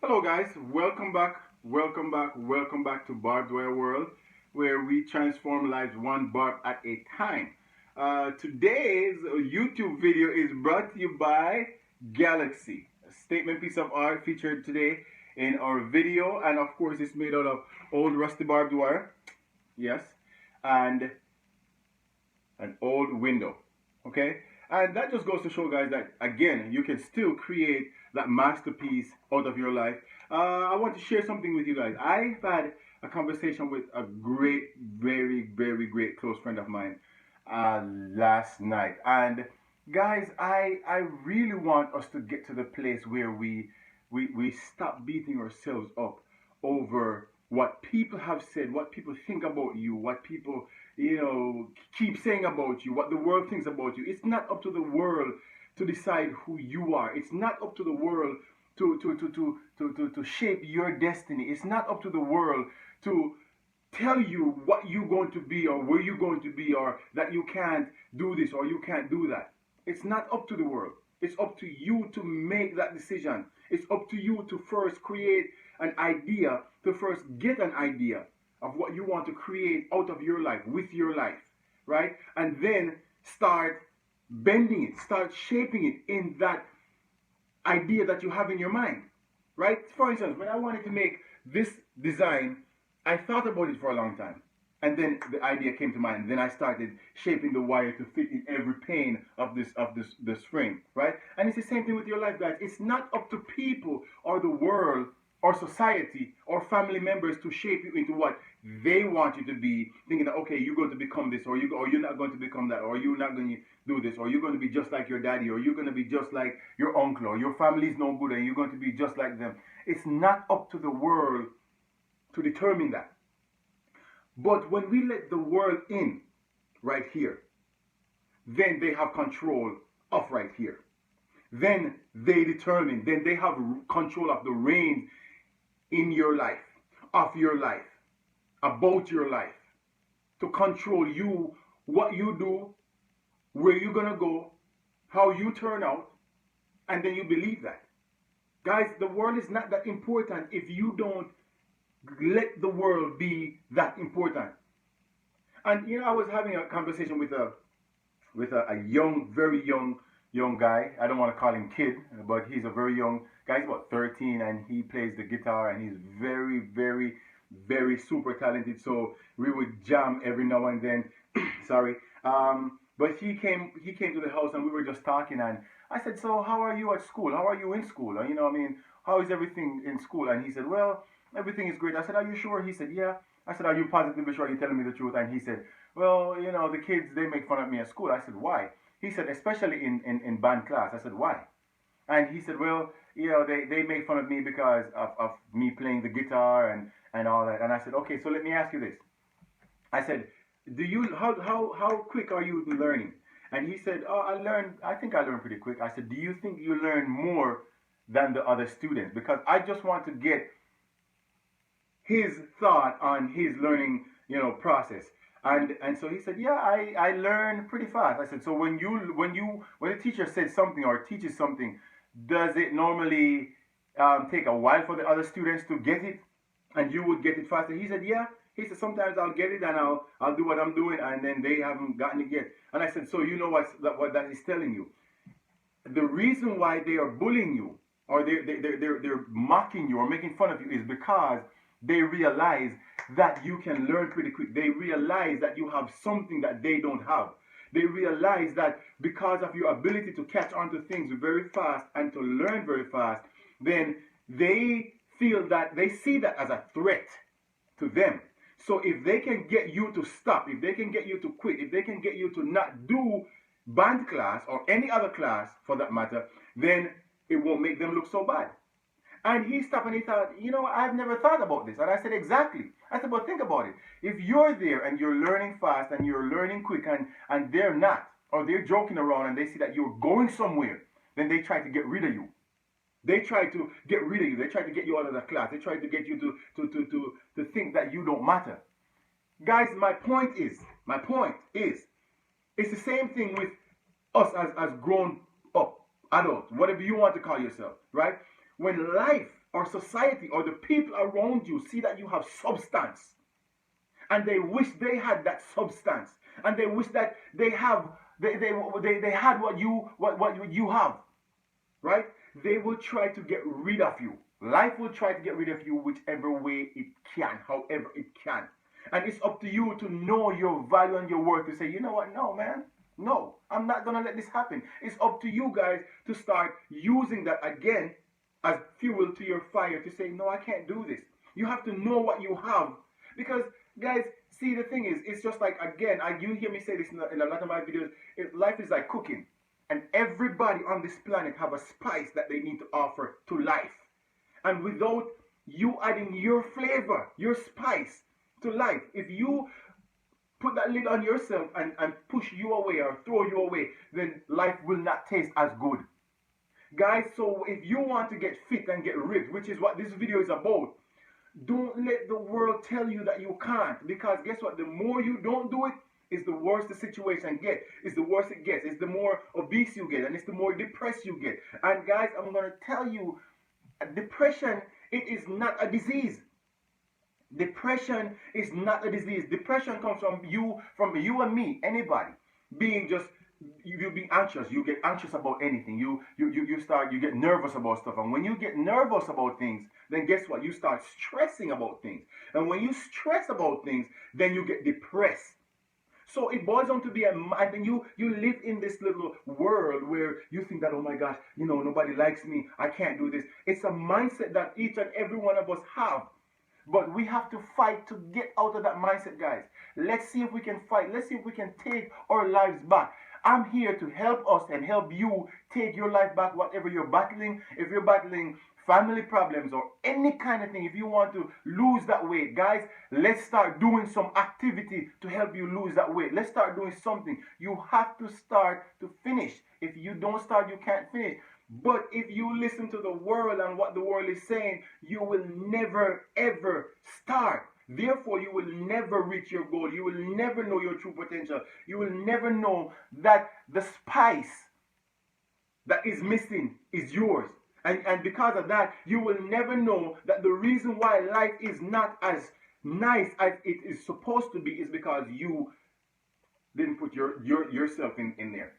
Hello guys, welcome back to Barbed World, where we transform lives one barb at a time. Today's YouTube video is brought to you by Galaxy, a statement piece of art featured today in our video, and of course it's made out of old rusty barbed wire, yes, and an old window, okay? And that just goes to show, guys, that again, you can still create that masterpiece out of your life. I want to share something with you guys. I've had a conversation with a great, very great close friend of mine last night. And guys, I really want us to get to the place where we stop beating ourselves up over what people have said, what people think about you, what people keep saying about you, what the world thinks about you. It's not up to the world to decide who you are. It's not up to the world to shape your destiny. It's not up to the world to tell you what you're going to be or where you're going to be or that you can't do this or you can't do that. It's not up to the world. It's up to you to make that decision. It's up to you to first create an idea, to first get an idea of what you want to create out of your life, with your life, right? And then start bending it, start shaping it in that idea that you have in your mind, right? For instance, when I wanted to make this design, I thought about it for a long time. And then the idea came to mind. Then I started shaping the wire to fit in every pane of this frame, right? And it's the same thing with your life, guys. It's not up to people or the world or society or family members to shape you into what they want you to be, thinking that, okay, you're going to become this, or you're not going to become that, or you're not going to do this, or you're going to be just like your daddy, or you're going to be just like your uncle, or your family's no good and you're going to be just like them. It's not up to the world to determine that. But when we let the world in right here, then they have control of right here. Then they determine, then they have control of the reins in your life, of your life, about your life, to control you, what you do, where you're gonna go, how you turn out, and then you believe that. Guys, the world is not that important if you don't let the world be that important. And I was having a conversation with a young, very young guy. I don't want to call him kid, but he's a very young guy. He's about 13 and he plays the guitar and he's very super talented. So we would jam every now and then. Sorry. But he came to the house and we were just talking, and I said, so how are you at school? How are you in school? How is everything in school? And he said, well, everything is great. I said, are you sure? He said, yeah. I said, are you positively sure you're telling me the truth? And he said, well, the kids, they make fun of me at school. I said, why? He said, especially in band class. I said, why? And he said, well, they make fun of me because of me playing the guitar and all that. And I said, okay, so let me ask you this. I said, how quick are you learning? And he said, oh, I think I learned pretty quick. I said, do you think you learn more than the other students? Because I just want to get his thought on his learning, process. And so he said, yeah, I learn pretty fast. I said, so when a teacher says something or teaches something, does it normally take a while for the other students to get it, and you would get it faster? He said, yeah. He said, sometimes I'll get it and I'll do what I'm doing, and then they haven't gotten it yet. And I said, so you know what that is telling you? The reason why they are bullying you or they're mocking you or making fun of you is because they realize that you can learn pretty quick. They realize that you have something that they don't have. They realize that because of your ability to catch on to things very fast and to learn very fast, then they feel that they see that as a threat to them. So if they can get you to stop, if they can get you to quit, if they can get you to not do band class or any other class for that matter, then it won't make them look so bad. And he stopped and he thought, I've never thought about this. And I said, exactly. I said, but think about it. If you're there and you're learning fast and you're learning quick and they're not, or they're joking around and they see that you're going somewhere, then they try to get rid of you. They try to get rid of you. They try to get you out of the class. They try to get you to think that you don't matter. Guys, my point is, it's the same thing with us as grown up adults, whatever you want to call yourself, right? When life or society or the people around you see that you have substance, and they wish they had that substance, and they wish that they had what you have, right? They will try to get rid of you. Life will try to get rid of you whichever way it can, however it can. And it's up to you to know your value and your worth to say, you know what, no, man, no, I'm not going to let this happen. It's up to you guys to start using that again as fuel to your fire to say, no, I can't do this. You have to know what you have. Because, guys, see, the thing is, it's just like, again, you hear me say this in a lot of my videos, life is like cooking. And everybody on this planet have a spice that they need to offer to life. And without you adding your flavor, your spice to life, if you put that lid on yourself and push you away or throw you away, then life will not taste as good. Guys, so if you want to get fit and get ripped, which is what this video is about, don't let the world tell you that you can't. Because guess what? The more you don't do it, is the worse the situation gets. It's the worse it gets. It's the more obese you get, and it's the more depressed you get. And guys, I'm going to tell you, depression, it is not a disease. Depression is not a disease. Depression comes from you and me, anybody, being just, you being anxious. You get anxious about anything. You get nervous about stuff. And when you get nervous about things, then guess what? You start stressing about things. And when you stress about things, then you get depressed. So it boils down to be and then you live in this little world where you think that, oh my gosh, nobody likes me, I can't do this. It's a mindset that each and every one of us have. But we have to fight to get out of that mindset, guys. Let's see if we can fight. Let's see if we can take our lives back. I'm here to help us and help you take your life back, whatever you're battling. If you're battling family problems or any kind of thing, if you want to lose that weight, guys, let's start doing some activity to help you lose that weight. Let's start doing something. You have to start to finish. If you don't start, you can't finish. But if you listen to the world and what the world is saying, you will never ever start. Therefore, you will never reach your goal. You will never know your true potential. You will never know that the spice that is missing is yours. And because of that, you will never know that the reason why life is not as nice as it is supposed to be is because you didn't put yourself in there.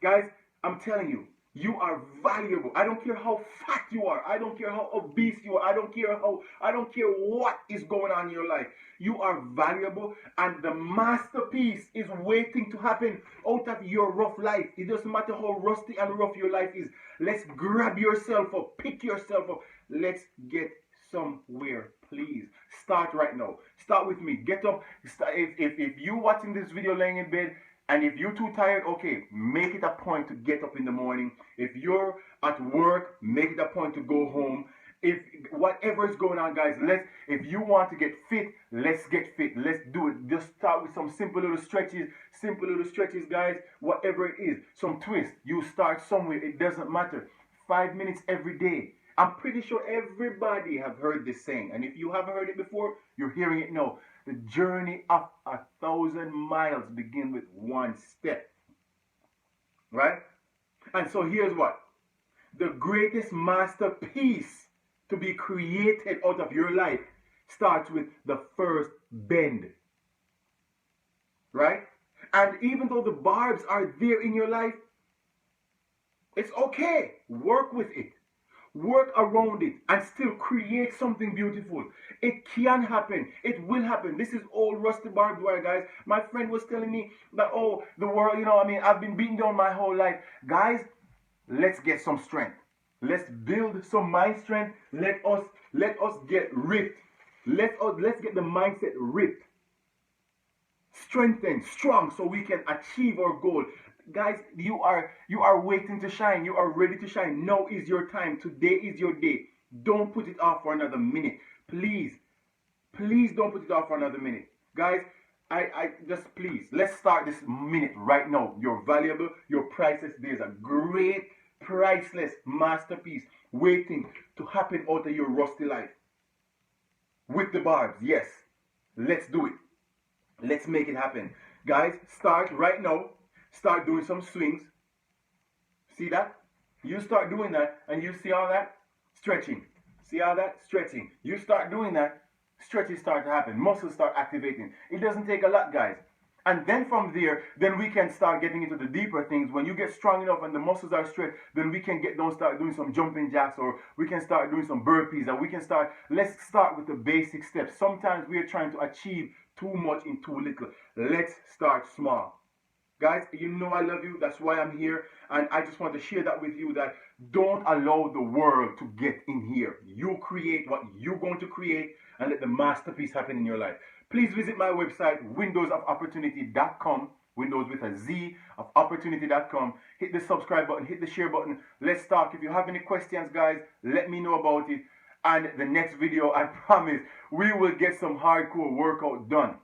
Guys, I'm telling you, you are valuable. I don't care how fat you are. I don't care how obese you are. I don't care what is going on in your life. You are valuable, and the masterpiece is waiting to happen out of your rough life. It doesn't matter how rusty and rough your life is. Let's grab yourself up, pick yourself up. Let's get somewhere, please. Start right now. Start with me. Get up. If you're watching this video laying in bed, and if you're too tired, okay, make it a point to get up in the morning. If you're at work, make it a point to go home. If whatever is going on, guys, if you want to get fit, let's get fit. Let's do it. Just start with some simple little stretches, guys, whatever it is. Some twists. You start somewhere. It doesn't matter. 5 minutes every day. I'm pretty sure everybody have heard this saying. And if you haven't heard it before, you're hearing it now. The journey of 1,000 miles begins with one step. Right? And so here's what. The greatest masterpiece to be created out of your life starts with the first bend. Right? And even though the barbs are there in your life, it's okay. Work with it. Work around it and still create something beautiful. It can happen. It will happen. This is old rusty barbed wire, guys. My friend was telling me that, oh, the world, I've been beaten down my whole life. Guys, let's get some strength. Let's build some mind strength. Let us get ripped. Let's get the mindset ripped. Strengthened, strong, so we can achieve our goal. Guys, you are waiting to shine. You are ready to shine. Now is your time. Today is your day. Don't put it off for another minute. Please don't put it off for another minute. Guys, I just please, let's start this minute right now. You're valuable. You're priceless. There's a great, priceless masterpiece waiting to happen out of your rusty life. With the barbs, yes. Let's do it. Let's make it happen. Guys, start right now. Start doing some swings. See that? You start doing that and you see all that. Stretching. See all that? Stretching. You start doing that, stretches start to happen. Muscles start activating. It doesn't take a lot, guys. And then from there, then we can start getting into the deeper things. When you get strong enough and the muscles are stretched, then we can start doing some jumping jacks, or we can start doing some burpees, and we can start, let's start with the basic steps. Sometimes we are trying to achieve too much in too little. Let's start small. Guys, you know I love you. That's why I'm here. And I just want to share that with you, that don't allow the world to get in here. You create what you're going to create and let the masterpiece happen in your life. Please visit my website, windowsofopportunity.com. Windows with a Z of opportunity.com. Hit the subscribe button, hit the share button. Let's talk. If you have any questions, guys, let me know about it. And the next video, I promise, we will get some hardcore workout done.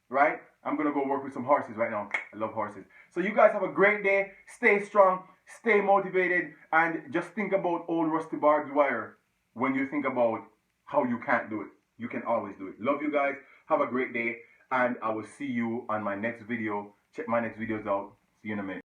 Right? I'm going to go work with some horses right now. I love horses. So you guys have a great day. Stay strong. Stay motivated. And just think about old rusty barbed wire when you think about how you can't do it. You can always do it. Love you guys. Have a great day. And I will see you on my next video. Check my next videos out. See you in a minute.